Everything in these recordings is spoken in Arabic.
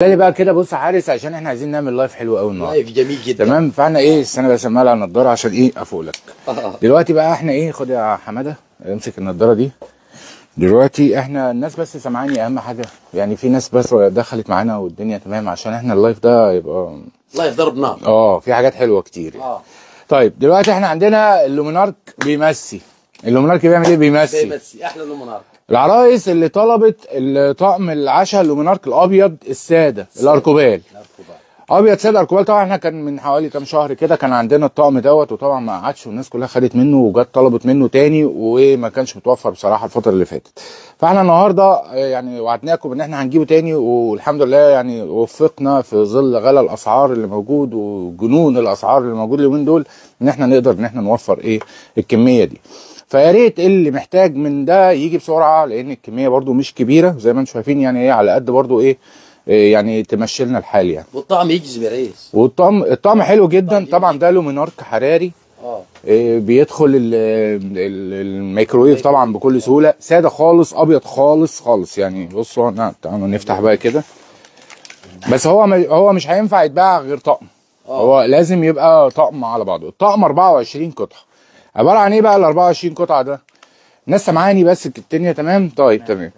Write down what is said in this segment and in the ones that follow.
لي بقى كده بص يا حارس، عشان احنا عايزين نعمل لايف حلو قوي النهارده. لايف جميل جدا. تمام. فاحنا ايه استنى بس اما اقلع النضاره عشان ايه افوق لك. دلوقتي بقى احنا ايه، خد يا حماده امسك النضاره دي. دلوقتي احنا الناس بس سامعاني اهم حاجه، يعني في ناس بس دخلت معانا والدنيا تمام، عشان احنا اللايف ده يبقى لايف ضرب نار. في حاجات حلوه كتير. طيب دلوقتي احنا عندنا اللومينارك بيمسي. اللومينارك بيعمل ايه؟ بيمسي احلى لومينارك. العرايس اللي طلبت الطقم العشاء اللومينارك الابيض الساده الاركوبال. ابيض ساده اركوبال. طبعا احنا كان من حوالي كام شهر كده كان عندنا الطقم دوت، وطبعا ما قعدش والناس كلها خدت منه وجت طلبت منه تاني، وما كانش متوفر بصراحه الفتره اللي فاتت. فاحنا النهارده يعني وعدناكم ان احنا هنجيبه تاني، والحمد لله يعني وفقنا في ظل غلا الاسعار اللي موجود وجنون الاسعار اللي موجود اليومين دول، ان احنا نقدر ان احنا نوفر ايه الكميه دي. فيا ريت اللي محتاج من ده يجي بسرعه، لان الكميه برده مش كبيره زي ما انتم شايفين، يعني ايه على قد برده ايه يعني تمشي لنا الحال يعني. والطعم يجذب يا ريس. الطعم حلو جدا. طبعا ده لومينارك حراري بيدخل الميكرويف طبعا بكل سهوله. ساده خالص، ابيض خالص خالص يعني. بصوا تعالوا نفتح بقى كده. بس هو مش هينفع يتباع غير طقم. هو لازم يبقى طقم على بعضه. الطقم 24 قطعه. عباره عن ايه بقى ال 24 قطعه ده؟ الناس سامعاني بس الدنيا تمام؟ طيب تمام.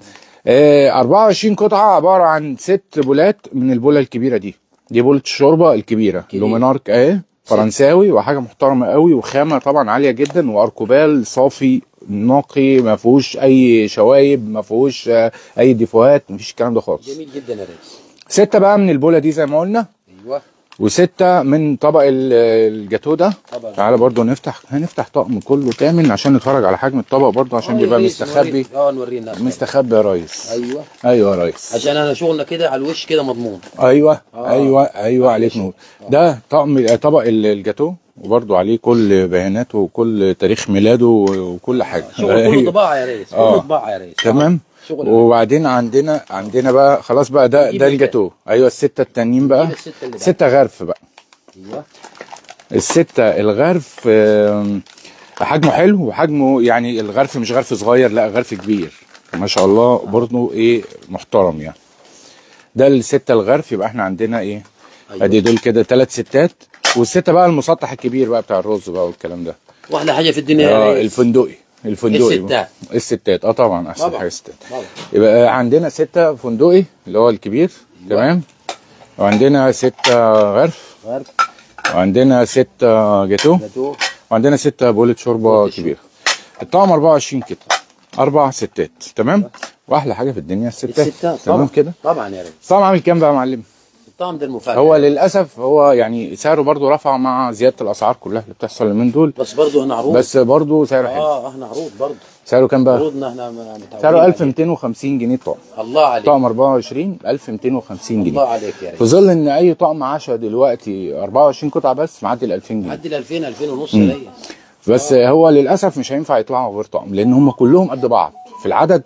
24 قطعه عباره عن 6 بولات من البوله الكبيره دي بوله الشوربه الكبيره. لومينارك اهي فرنساوي وحاجه محترمه قوي، وخامه طبعا عاليه جدا، واركوبال صافي نقي ما فيهوش اي شوايب، ما فيهوش اي ديفوهات، ما فيش الكلام ده خالص. جميل جدا يا ريس. 6 بقى من البوله دي زي ما قلنا. ايوه. و6 من طبق الجاتو ده. تعالى برضو هنفتح طقم كله كامل عشان نتفرج على حجم الطبق برضو، عشان بيبقى مستخبي. نورينا مستخبي يا ريس. ايوه يا ريس، عشان انا شغلنا كده على الوش كده مضمون. ايوه عليك نور. ده طبق الجاتو، وبرضو عليه كل بياناته وكل تاريخ ميلاده وكل حاجه. شغل كله طباعه يا ريس. كله طباعه يا ريس. تمام. وبعدين عندنا بقى خلاص بقى ده الجاتو. ايوه الستة التانيين بقى. 6 غرف بقى. ايوه الستة الغرف حجمه حلو، وحجمه يعني الغرف مش غرف صغير، لا غرف كبير ما شاء الله برضه ايه محترم يعني. ده الستة الغرف. يبقى احنا عندنا ايه ادي دول كده 3 ستات، والستة بقى المسطح الكبير بقى بتاع الرز بقى والكلام ده. واحلى حاجه في الدنيا يا ريس الفندقي الستات طبعا احسن حاجه الستات. يبقى عندنا 6 فندقي اللي هو الكبير. تمام. وعندنا 6 غرف. وعندنا 6 جاتو. وعندنا 6 بولة شوربه كبيره. الطعم 24 كده 4 ستات. تمام. واحلى حاجه في الدنيا الستات. تمام كده. طبعا يا ريس. الطعم عامل كام بقى يا معلم؟ الطعم ده المفاجاه. هو للاسف هو يعني سعره برضو رفع مع زياده الاسعار كلها اللي بتحصل اليومين دول، بس برضو احنا عروض. بس برضو سعره حلو. احنا عروض برضو. سعره كام بقى؟ عروضنا احنا سعره 1250 جنيه طقم. الله عليك. طقم 24 1250 جنيه. الله عليك يا ريس. في ظل ان اي طقم عشاء دلوقتي 24 قطعه بس معدي ال 2000 جنيه. معدي ال 2000 ونص يا ريس. بس هو للاسف مش هينفع يطلعوا غير طقم، لان هم كلهم قد بعض في العدد،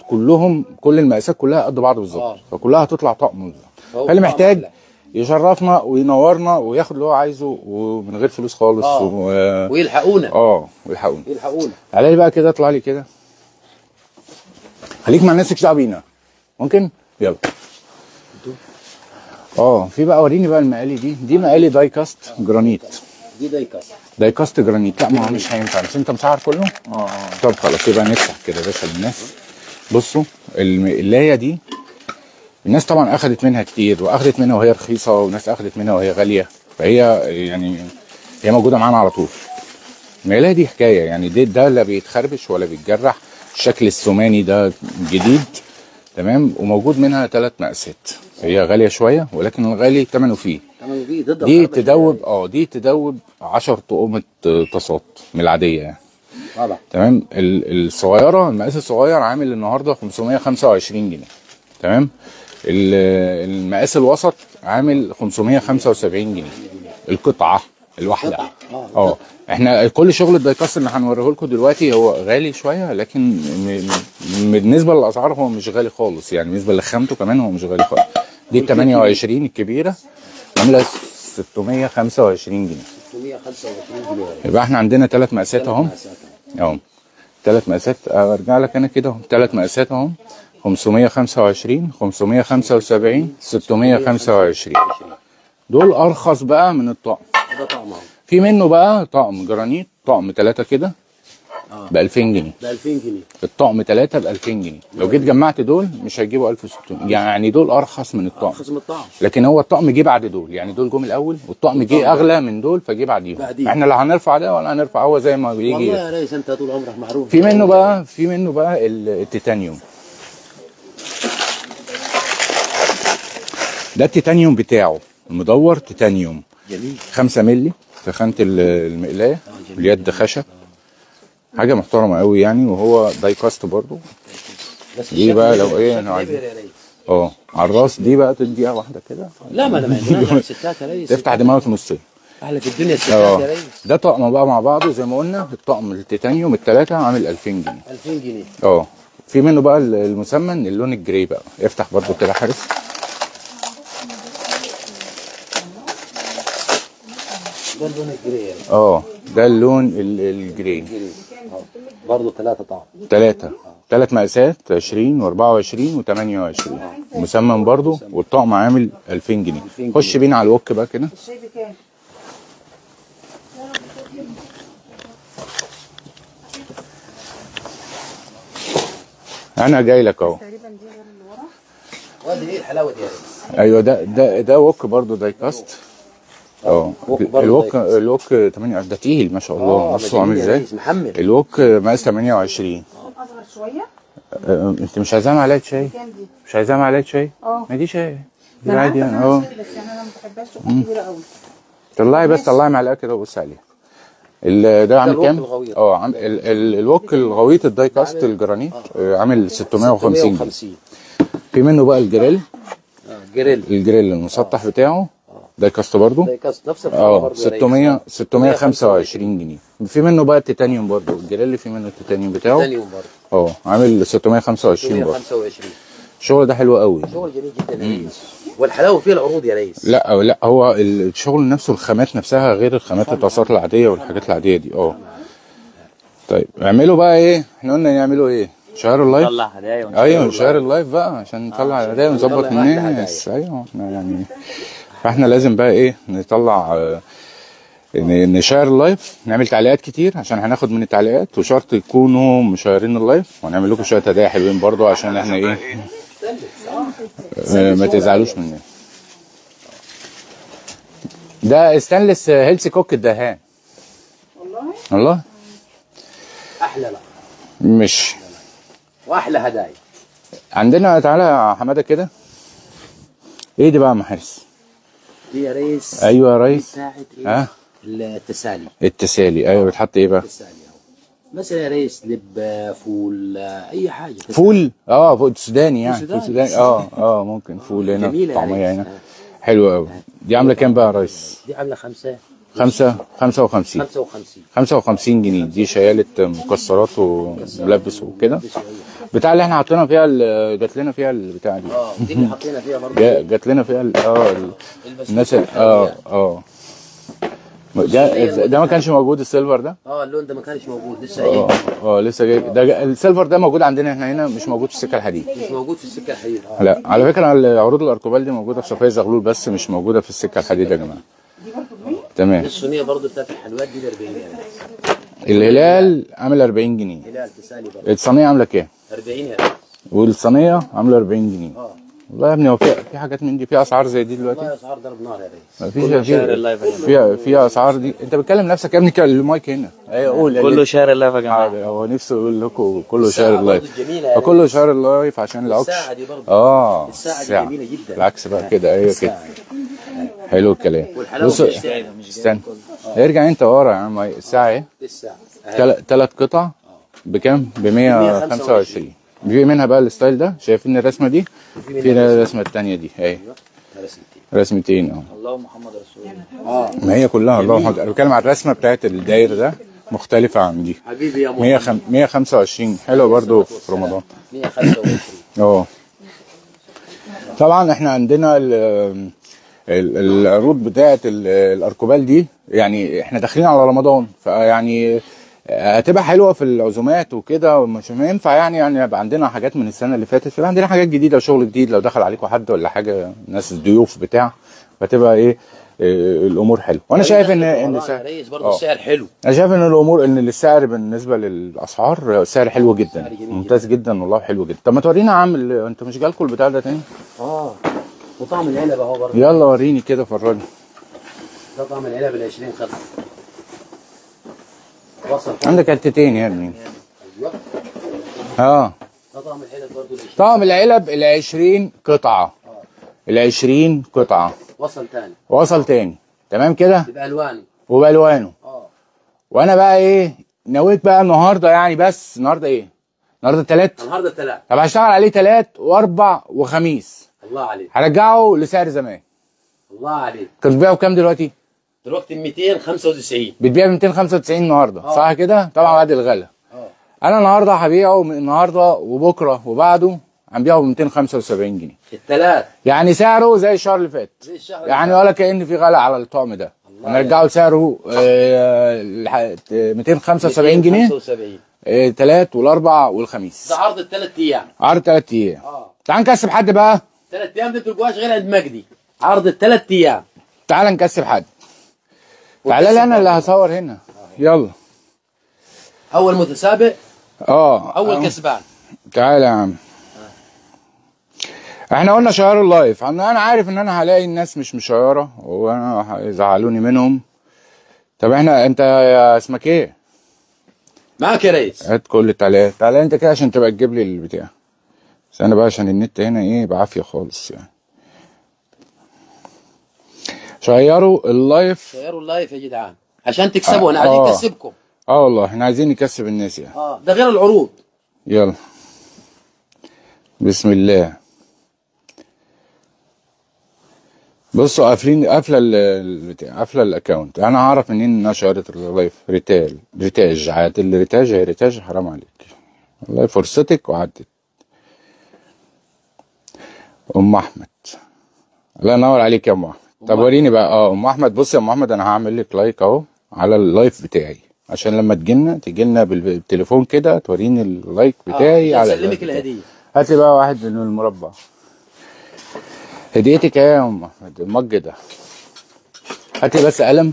كل المقاسات كلها قد بعض بالظبط. فكلها هتطلع طقم بالظبط. فاللي محتاج يشرفنا وينورنا وياخد اللي هو عايزه ومن غير فلوس خالص. ويلحقونا. ويلحقونا. تعالى لي بقى كده، اطلع لي كده، خليك مع الناس مالكش دعوه بينا. ممكن؟ يلا. في بقى وريني بقى المقالي دي مقالي داي كاست جرانيت. دي داي كاست جرانيت. لا ما هو مش هينفع، مش انت مسعر كله؟ طب خلاص يبقى نفتح كده يا باشا للناس. بصوا المقلايه دي الناس طبعا اخذت منها كتير، واخذت منها وهي رخيصه، وناس اخذت منها وهي غاليه، فهي يعني هي موجوده معانا على طول. المقلايه دي حكايه يعني. ده لا بيتخربش ولا بيتجرح. الشكل الثماني ده جديد. تمام. وموجود منها 3 مقاسات. هي غاليه شويه، ولكن الغالي ثمنه فيه. دي تدوب 10 طقومه طاسات من العاديه يعني. تمام. الصغيره المقاس الصغير عامل النهارده 525 جنيه. تمام. المقاس الوسط عامل 575 جنيه القطعه الواحده. احنا كل شغل الدايكاست اللي هنوريه لكم دلوقتي هو غالي شويه، لكن بالنسبه للاسعار هو مش غالي خالص يعني. بالنسبه لخامته كمان هو مش غالي خالص. دي 28 الكبيره عامله 625 جنيه. 625 جنيه. يبقى احنا عندنا 3 مقاسات اهم. 3 مقاسات. ارجع لك انا كده اهو. 3 مقاسات اهم 525 575 625. دول ارخص بقى من الطقم. ده طقم اهو. في منه بقى طقم جرانيت، طقم 3 كده ب 2000 جنيه. ب 2000 جنيه. الطقم 3 ب 2000 جنيه. لو جيت جمعت دول مش هيجيبوا 1600، يعني دول ارخص من الطقم. ارخص من الطقم. لكن هو الطقم جه بعد دول، يعني دول جم الاول والطقم جه اغلى من دول فجه بعديهم. احنا لا هنرفع ده ولا هنرفع، هو زي ما بيجي. والله يا ريس انت طول عمرك معروف. في منه بقى التيتانيوم. ده التيتانيوم بتاعه مدور تيتانيوم. جميل. 5 مللي في خانه المقلايه، اليد خشب. حاجه محترمه قوي يعني، وهو داي كاست برضه. دي بقى لو ايه على الراس دي بقى تديها واحده كده. لا ما انا ما عندنا ستات يا ريس. تفتح دماغك نصين. احلى في الدنيا الستات يا ريس. ده طقم بقى مع بعضه زي ما قلنا، الطقم التيتانيوم الثلاثه عامل 2000 جنيه. 2000 جنيه. في منه بقى المسمن اللون الجراي بقى. افتح برضه كده حارس. ده اللون الجراي. ده اللون الجراي. برضه 3 طقم. 3 مقاسات 20 و24 و28. مسمن برضه، والطقم عامل 2000 جنيه. خش بينا على الوك بقى كده. الشاي بكام؟ انا جاي لك اهو. تقريبا دي غير اللي ورا. وادي ايه الحلاوه دي يا ريس؟ ايوه ده وok برضه داي كاست. الوك 8 ده تقيل ما شاء الله. بصوا عامل ازاي. الوك مقاس 28. اصغر شويه. انت مش عايزاها معلقه شاي؟ كام دي؟ مش عايزاها معلقه شاي؟ ما دي شاي. دي عادي يعني. بس انا ما بحبهاش تكون كبيره قوي. طلعي معلقه كده وبص عليها. ده عامل كام؟ الوك الغويط الداي كاست الجرانيت عامل 650 جنيه. في منه بقى الجريل. الجريل المسطح بتاعه داي كاست برضه. داي كاست نفس الحاجه برضه 625 جنيه. في منه بقى التيتانيوم برضه، الجريل في منه التيتانيوم بتاعه. التيتانيوم برضه عامل 625 برضه. 625. الشغل ده حلو قوي. شغل جميل جدا يا ريس. والحلاوه فيه العروض يا ريس. لا هو الشغل نفسه، الخامات نفسها غير الخامات الطاسات العاديه والحاجات العاديه دي. طيب اعملوا بقى ايه؟ احنا قلنا نعملوا ايه؟ شهر اللايف. نطلع هدايا. ايوه شهر اللايف بقى عشان نطلع هدايا ونظبط الناس. ايوه احنا يعني فاحنا لازم بقى ايه نطلع نشير اللايف، نعمل تعليقات كتير عشان هناخد من التعليقات، وشرط يكونوا مشيرين اللايف، وهنعمل لكم شويه هدايا حلوين برضو عشان احنا ايه ما تزعلوش مننا. ده ستانلس هيلثي كوك الدهان. والله احلى لا مش واحلى هدايا عندنا. تعالى يا حماده كده. ايه دي بقى يا محارس؟ دي يا ريس. ايوه يا ريس. ساعه ايه؟ التسالي. ايوه بتحط ايه بقى؟ التسالي مثلا يا ريس لب، فول، اي حاجه. فول فول سوداني يعني. فول سوداني ممكن فول هنا طعميه هنا. حلو قوي. دي عامله كام بقى يا ريس؟ دي عامله 55 جنيه. دي شياله مكسرات وملبس وكده. بتاع اللي احنا حاطينها فيها جات لنا فيها البتاع دي. دي اللي حطينا فيها برضه. جات لنا فيها الناس ده ما كانش موجود السيلفر ده. اللون ده ما كانش موجود لسه جاي. لسه جاي. ده السيلفر ده موجود عندنا احنا هنا، مش موجود في السكه الحديد. مش موجود في السكه الحديد. لا على فكره عروض الاركوبال دي موجوده في صفيه زغلول، بس مش موجوده في السكه الحديد يا جماعه. دي برضه ب100. تمام. الصينيه برضه بتاعت الحلويات دي ب 40 جنيه. الهلال عامل 40 جنيه. الهلال تسالي برضه. الصينيه عامله كام؟ 40 يا ريس. والصينيه عامله 40 جنيه. والله يا ابني هو في حاجات من دي، في اسعار زي دي دلوقتي. والله اسعار ضرب نار يا ريس. في اسعار دي. انت بتكلم نفسك يا ابني، المايك هنا. ايوه قول. كله شهر اللايف يا جماعه. هو نفسه يقول لكم كله شهر اللايف. كله شهر اللايف عشان العكس. الساعه دي برضه. الساعه دي جميله جدا. العكس بقى كده. ايوه كده. حلو الكلام. بص استنى ارجع انت ورا يا عم. الساعه ايه؟ الساعه 3 قطع بكام؟ ب 125. في منها بقى الستايل ده. شايفين الرسمه دي؟ في الرسمه الثانيه دي اهي. رسمتين الله محمد رسول الله. ما هي كلها الله محمد. انا بتكلم على الرسمه بتاعت الداير ده مختلفه عن دي. حبيبي يا محمد. 125 حلوه برضو في رمضان. 125. طبعا احنا عندنا العروض بتاعت الاركوبال دي، يعني احنا داخلين على رمضان، فيعني هتبقى حلوه في العزومات وكده، مش ينفع يعني يبقى عندنا حاجات من السنه اللي فاتت، يبقى عندنا حاجات جديده وشغل جديد. لو دخل عليكم حد ولا حاجه، ناس ضيوف بتاع، فتبقى ايه الامور حلوه. وانا شايف ان يا ريس برضه السعر حلو. انا شايف ان الامور ان السعر بالنسبه للاسعار السعر حلو جدا، ممتاز جدا والله، حلو جدا. طب ما تورينا يا عم انت مش جالكوا البتاع ده تاني؟ وطعم العنب اهو برضه. يلا وريني كده، فرجني. ده طعم العنب ال 20 قطعه. وصل عندك حتتين يا ابني. ايوه. ده طعم العنب برضه ال 20. طعم العلب ال 20 قطعه. ال 20 قطعه. وصل تاني. تمام كده؟ بألوانه. وبألوانه. وانا بقى ايه نويت بقى النهارده يعني، بس النهارده ايه؟ النهارده التلات. طب هشتغل عليه تلات واربع وخميس. الله عليك. هرجعه لسعر زمان. الله عليك. كنت بتبيعه بكام دلوقتي؟ دلوقتي 295. بتبيع ب 295 النهارده، صح كده؟ طبعا بعد الغلا. انا النهارده هبيعه النهارده وبكره وبعده هنبيعه ب 275 جنيه. التلات. يعني سعره زي الشهر اللي فات. يعني ولا كأن في غلا على الطقم ده. هنرجعه لسعره 275 جنيه. 275. تلات والاربع والخميس. ده عرض الثلاث ايام. عرض 3 ايام. تعال نكسب حد بقى. 3 ايام دي ما تلقوهاش غير عند مجدي. عرض ال3 ايام. تعال نكسب حد. تعالى لي انا اللي هصور هنا. يلا. اول متسابق. اول كسبان. تعالى يا عم. احنا قلنا شيروا اللايف. انا عارف ان انا هلاقي الناس مش مشيره وانا هيزعلوني منهم. طب انت يا اسمك ايه؟ معاك يا ريس. هات كل التعليقات. تعالى انت كده عشان تبقى تجيب لي البتاع. بس انا بقى عشان النت هنا ايه بعافيه خالص يعني. شيروا اللايف. شيروا اللايف يا جدعان عشان تكسبوا. انا عايزين نكسبكم. والله احنا عايزين نكسب الناس يعني. ده غير العروض. يلا. بسم الله. بصوا قافله الاكونت. انا هعرف منين انها شهرت اللايف؟ ريتاج عاد الريتاج. هي ريتاج حرام عليك والله، فرصتك وعدت. ام احمد، الله ينور عليك يا ام احمد. طب وريني بقى. ام احمد، بصي يا ام احمد، انا هعمل لك لايك اهو على اللايف بتاعي عشان لما تجيلنا بالتليفون كده توريني اللايك بتاعي على اسلمك الهديه. هات لي بقى واحد من المربع. هديتك ايه يا ام احمد؟ المج ده. هات لي بس قلم.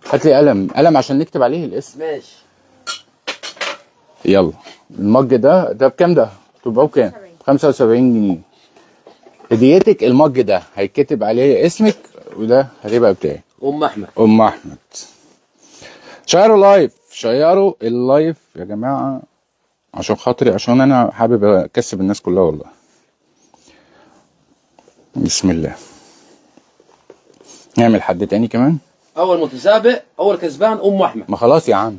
هات لي قلم عشان نكتب عليه الاسم. ماشي. يلا. المج ده بكام ده؟ تبقى بكام؟ 75 جنيه. هديتك المج ده هيتكتب عليه اسمك وده هتبقى بتاعي. ام احمد. شيروا اللايف يا جماعه عشان خاطري، عشان انا حابب اكسب الناس كلها والله. بسم الله. نعمل حد تاني كمان. اول متسابق اول كسبان ام احمد. ما خلاص يا عم.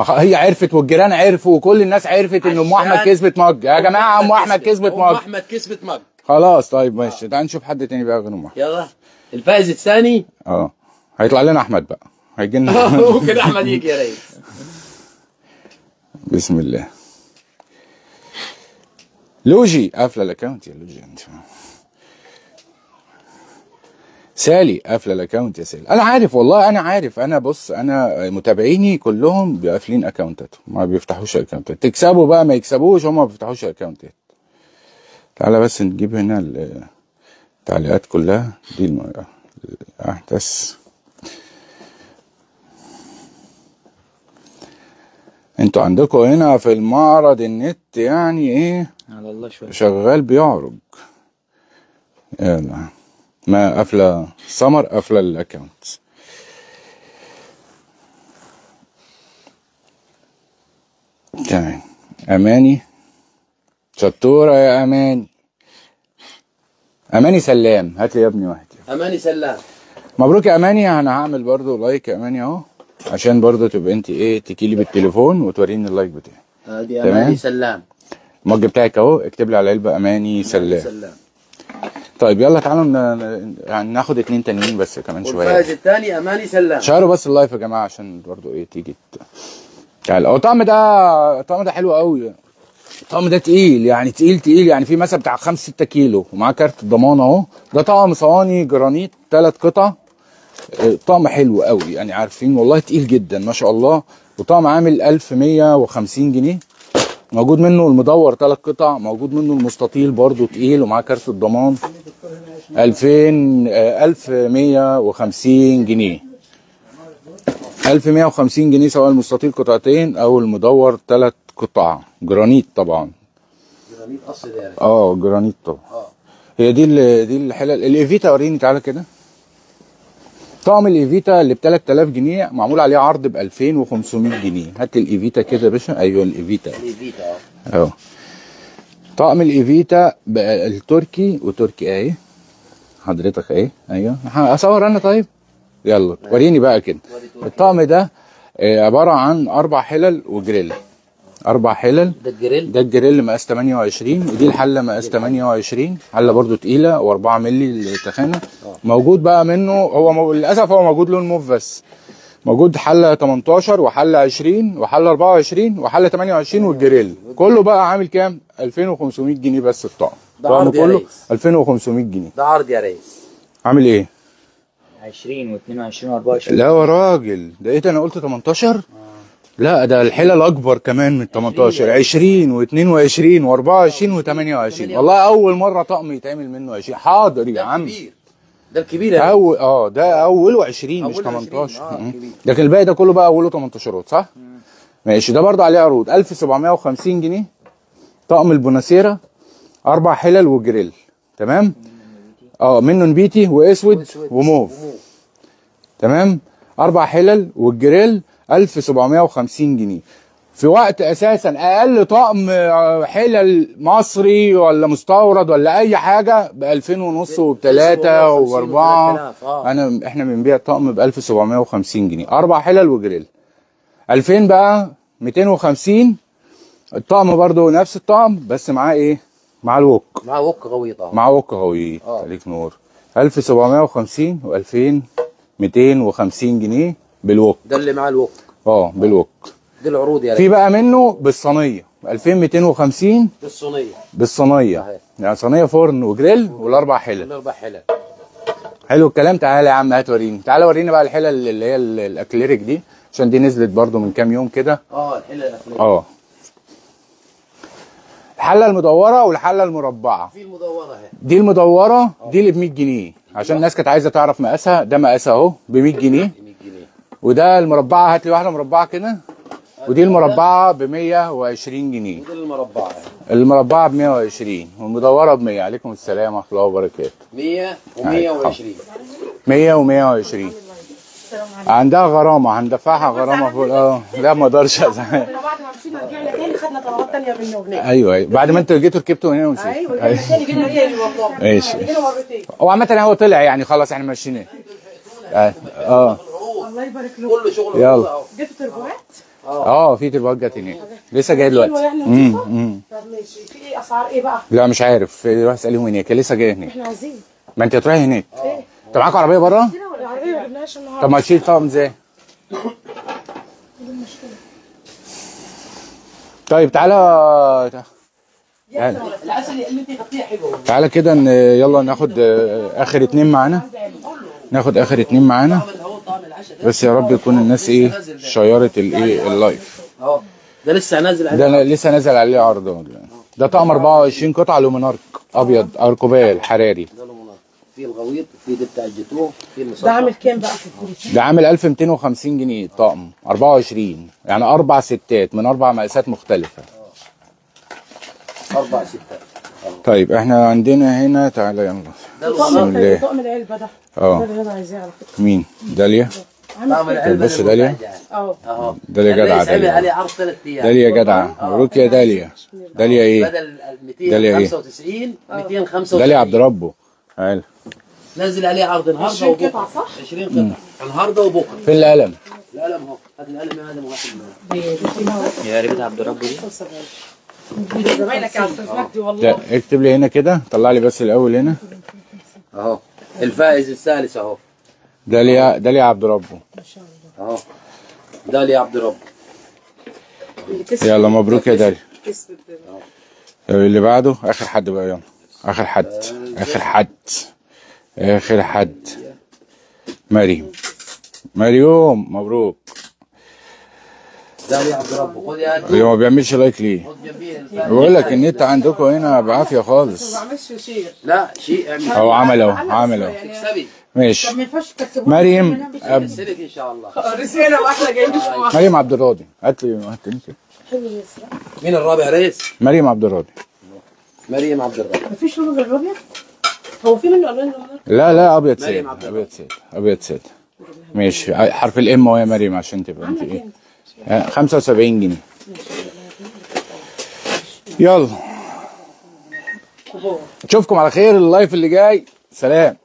هي عرفت والجيران عرفوا وكل الناس عرفت ان ام احمد كسبت مج يا جماعه. ام احمد كسبت مج. خلاص طيب ماشي. تعال نشوف حد تاني بقى غير ام احمد. يلا. الفائز الثاني هيطلع لنا احمد بقى. هيجي لنا ممكن احمد يجي يا ريس. بسم الله. لوجي قافله الاكونت يا لوجي. انت سالي قافله الاكونت يا سالي. انا عارف والله، انا عارف. انا بص، انا متابعيني كلهم قافلين اكونتاتهم، ما بيفتحوش اكونتات. تكسبوا بقى ما يكسبوش، هم ما بيفتحوش اكونتات. تعالى بس نجيب هنا التعليقات كلها دي الاحداث. انتوا عندكم هنا في المعرض النت يعني ايه على الله شويه شغال بيعرج. يلا. ما قافله سمر قافله الاكونت. تمام. اماني شطوره يا اماني سلام. هات لي يا ابني واحد. اماني سلام. مبروك يا اماني. انا هعمل برضو لايك يا اماني اهو عشان برضو تبقى انت تجيلي بالتليفون وتوريني اللايك بتاعي. دي اماني سلام. المج بتاعك اهو. اكتب لي على العلبه اماني سلام. طيب يلا تعالوا ناخد 2 تانيين بس كمان شويه. والفائز الثاني اماني سلام. شيروا بس اللايف يا جماعه عشان برضو تيجي تعال. الطقم ده حلو قوي. الطقم ده تقيل يعني، تقيل يعني في مثلا بتاع 5-6 كيلو ومعاه كارت الضمان اهو. ده طقم صواني جرانيت 3 قطع طقم حلو قوي يعني، عارفين والله تقيل جدا ما شاء الله. وطقم عامل 1150 جنيه. موجود منه المدور 3 قطع، موجود منه المستطيل برضو تقيل ومعاه كارت الضمان. 1150 جنيه. 1150 جنيه سواء المستطيل قطعتين او المدور 3 قطع. جرانيت طبعا. جرانيت اصل ده. جرانيت طبعا. هي دي الحلل. الايفيتا وريني تعالى كده. طقم الايفيتا اللي ب 3000 جنيه معمول عليه عرض ب 2500 جنيه. هات الايفيتا كده يا باشا. ايوه الايفيتا اهو. طقم الايفيتا التركي وتركي اهي حضرتك اهي. ايوه اصور انا طيب. يلا وريني بقى كده. الطقم ده عباره عن 4 حلل وجريل. 4 حلل. ده الجريل مقاس 28، ودي الحله مقاس 28. حله برضو تقيله و4 مللي التخانه. موجود بقى منه هو للاسف هو موجود لون موف بس. موجود حله 18 وحله 20 وحله 24 وحله 28 والجريل كله بقى عامل كام؟ 2500 جنيه بس الطقم. الطقم كله 2500 جنيه. ده عرض يا ريس. عامل ايه؟ 20 و22 و24. لا يا راجل ده ايه ده؟ انا قلت 18. لا ده الحلل اكبر كمان من 18. 20 و22 و24 و28. والله اول مره طقم يتعمل منه 20. حاضر يا عم. ده الكبير يا ده اوله 20 مش 18. لكن الباقي ده كله بقى اوله 18 صح؟ ماشي. ده برضه عليه عروض 1750 جنيه. طقم البوناسيرا 4 حلل وجريل تمام؟ منه نبيتي واسود وموف تمام. 4 حلل والجريل 1750 جنيه. في وقت اساسا اقل طقم حلل مصري ولا مستورد ولا اي حاجه ب 2000 ونص وب3 و4. احنا بنبيع طقم ب 1750 جنيه. 4 حلل وجريل 2000 بقى 250. الطقم برضو نفس الطقم بس معاه ايه؟ معاه الوك. معاه وك غويط اهو. معاه وك غويط. عليك نور. 1750 و2250 جنيه بالوك. ده اللي معاه الوك. بالوك. دي العروض يا ريت. في بقى منه بالصينيه 2250 بالصينيه يعني صينيه فرن وجريل والاربع حلل. حلو الكلام. تعالى يا عم هات وريني. تعالى وريني بقى الحلل اللي هي الاكليريك دي عشان دي نزلت برضو من كام يوم كده. الحلل الاكليريك. الحله المدوره والحله المربعه. في المدوره اهي. دي المدوره دي اللي ب 100 جنيه عشان الناس كانت عايزه تعرف مقاسها. ده مقاسها اهو ب 100 جنيه. وده المربعه هات لي واحده مربعه كده. ودي المربعه ب 120 جنيه. ودي المربعه المربعه ب 120 والمدوره ب 100. عليكم السلام ورحمه الله وبركاته. 100 و120. 100 و120. عندها غرامه هندفعها غرامه فوق. لا ما اقدرش ازعل. بعد ما مشينا رجعنا تاني خدنا طلبات تانيه منه هناك. ايوه بعد ما انتوا جيتوا ركبتوا هنا ومشيتوا. ايوه رجعنا تاني جينا تاني والله. ماشي. جينا مرتين. هو عامه هو طلع يعني خلاص احنا ماشيين. الله يبارك له. كل شغل. يلا. جبتوا تربوات؟ في تربوات جت هناك لسه جايه دلوقتي. طب ماشي. في ايه اسعار ايه بقى؟ لا مش عارف. روح اساليهم هناك لسه جايه هناك. احنا عايزين. ما انت هتروحي هناك. انت معاكوا عربيه بره؟ العربيه ما جبناهاش النهارده. طب ما تشيل طقم ازاي؟ طيب تعالى العسل اللي انت خدتيه حلو. تعالى كده يلا ناخد اخر 2 معانا. ناخد اخر 2 معانا بس يا رب يكون الناس شيرت اللايف. ده لسه نازل عليه. ده لسه نازل عليه عرض. ده طقم 24 قطعه لومينارك ابيض اركوبال حراري. في الغويط وفي ده بتاع الجاتوه في المسطح. ده عامل كام بقى في الكرسي؟ ده عامل 1250 جنيه الطقم 24 يعني 4 ستات من 4 مقاسات مختلفه. 4 ستات. طيب احنا عندنا هنا تعالى يلا. طقم العلبه ده. ده اللي انا عايزاه على فكره. مين؟ داليا؟ بص داليا. داليا جدعه. داليا عليه عرض 3 ايام. داليا جدعه. مبروك يا داليا. داليا ايه؟ بدل 295 295. داليا عبد ربه. حلو. نزل عليه عرض النهارده 20 قطعه صح؟ 20 قطعه النهارده وبكره. فين القلم؟ القلم اهو. هات القلم يا ادم واحد. يا ريت عبد ربه دي. زمايلك يا استاذ مجدي والله. اكتب لي هنا كده. طلع لي بس الاول هنا. اهو الفائز الثالث اهو. داليا عبد ربه. ما شاء الله. اهو داليا عبد ربه. يلا مبروك يا داليا. اللي بعده اخر حد بقى. يلا اخر حد. مريم مبروك. ده يا عبد ربه خد يا اللي ما بيعملش لايك ليه؟ خد جنبيه. بقول لك النت عندكم هنا بعافيه خالص. ما بعملش شير. لا شيء اعمل. اهو عمل اهو. تكسبي. ماشي. طب ما ينفعش تكسبوها. مريم تكسبك ان شاء الله. رسالة واحدة جايين في مريم عبد الراضي، هات لي انت. مين الرابع يا ريس؟ مريم عبد الراضي. مريم عبد الرب. مفيش لون غير الابيض؟ هو في منه الوان لون؟ لا ابيض ساده. مريم عبد الراضي. ابيض ساده. ماشي حرف الام اهو يا مريم عشان تبقى انت ايه. 75 جنيه. يلا. اشوفكم على خير اللايف اللي جاي. سلام.